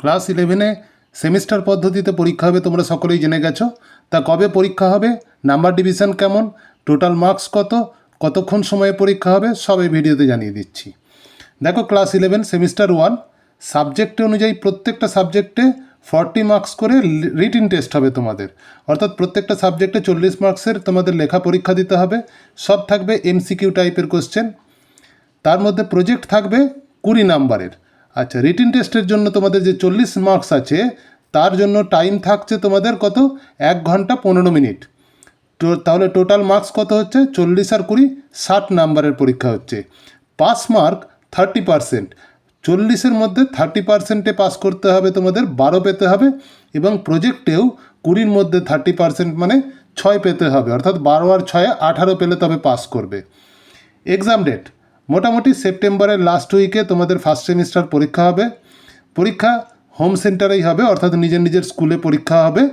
Class 11-এ semester পদ্ধতিতে পরীক্ষা হবে তোমরা সকলেই জেনে গেছো। তা কবে পরীক্ষা হবে, নাম্বার ডিভিশন কেমন, টোটাল মার্কস কত, কতক্ষণ সময়ে পরীক্ষা হবে, সব এই ভিডিওতে জানিয়ে দিচ্ছি। দেখো, ক্লাস 11 সেমিস্টার 1 সাবজেক্ট অনুযায়ী প্রত্যেকটা সাবজেক্টে 40 মার্কস করে রিটিন টেস্ট হবে তোমাদের। অর্থাৎ প্রত্যেকটা সাবজেক্টে 40 মার্কসের তোমাদের লেখা পরীক্ষা দিতে হবে। সব থাকবে এমসিকিউ টাইপের কোশ্চেন। তার মধ্যে প্রজেক্ট থাকবে 20 নাম্বারের। আচ্ছা, রিটিন টেস্টের জন্য তোমাদের যে 40 মার্কস আছে তার জন্য টাইম থাকছে তোমাদের কত, 1 ঘন্টা 15 মিনিট। তাহলে টোটাল মার্কস কত হচ্ছে, 40 আর 20 60 নাম্বারের পরীক্ষা হচ্ছে। Pass mark 30%। 40-এর মধ্যে 30%-এ পাস করতে হবে তোমাদের, 12 পেতে হবে। এবং প্রজেক্টেও 20-র মধ্যে 30% মানে 6 পেতে হবে। অর্থাৎ 12 আর 6 18 পেলে তবে পাস করবে। এক্সাম ডেট মোটামুটি সেপ্টেম্বরের লাস্ট উইকে তোমাদের ফার্স্ট সেমিস্টার পরীক্ষা হবে। পরীক্ষা হোম সেন্টারেই হবে, অর্থাৎ নিজের নিজের স্কুলে পরীক্ষা হবে।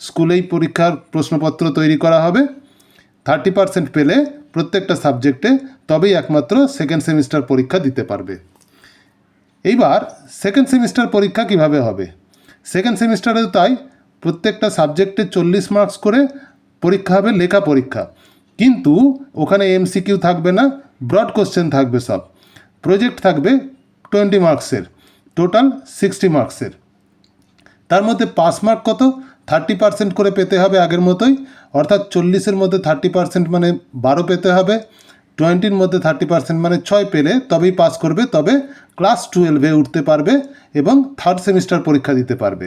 স্কুলেই পরীক্ষার প্রশ্নপত্র তৈরি করা হবে। 30% পেলে প্রত্যেকটা সাবজেক্টে তবেই একমাত্র সেকেন্ড সেমিস্টার পরীক্ষা দিতে পারবে। এইবার সেকেন্ড সেমিস্টার পরীক্ষা কিভাবে হবে, সেকেন্ড সেমিস্টারেও তাই প্রত্যেকটা সাবজেক্টে 40 মার্কস করে পরীক্ষা হবে, লেখা পরীক্ষা। কিন্তু ওখানে এমসিকিউ থাকবে না, ব্রড কোশ্চেন থাকবে সব। প্রজেক্ট থাকবে 20 মার্কসের, টোটাল 60 মার্কসের। তার মধ্যে পাস মার্ক কত, 30% করে পেতে হবে আগের মতোই। অর্থাৎ 40-এর মধ্যে 30% মানে 12 পেতে হবে। 20-র মধ্যে 30% মানে 6 পেলে তবেই পাস করবে, তবে ক্লাস 12-এ উঠতে পারবে এবং থার্ড সেমিস্টার পরীক্ষা দিতে পারবে।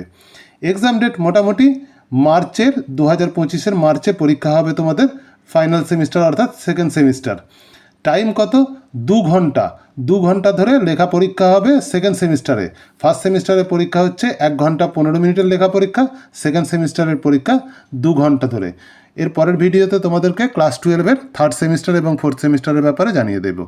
এক্সাম ডেট মোটামুটি মার্চের 2025-এর মার্চে পরীক্ষা হবে তোমাদের ফাইনাল সেমিস্টার অর্থাৎ সেকেন্ড সেমিস্টার। টাইম কত, 2 ঘন্টা। 2 ঘন্টা ধরে লেখা পরীক্ষা হবে সেকেন্ড সেমিস্টারে। ফার্স্ট সেমিস্টারের পরীক্ষা হচ্ছে 1 ঘন্টা 15 মিনিটের লেখা পরীক্ষা, সেকেন্ড সেমিস্টারের পরীক্ষা 2 ঘন্টা ধরে। এর পরের ভিডিওতে তোমাদেরকে ক্লাস 12-এর থার্ড সেমিস্টার এবং ফোর্থ সেমিস্টারের ব্যাপারে জানিয়ে দেব।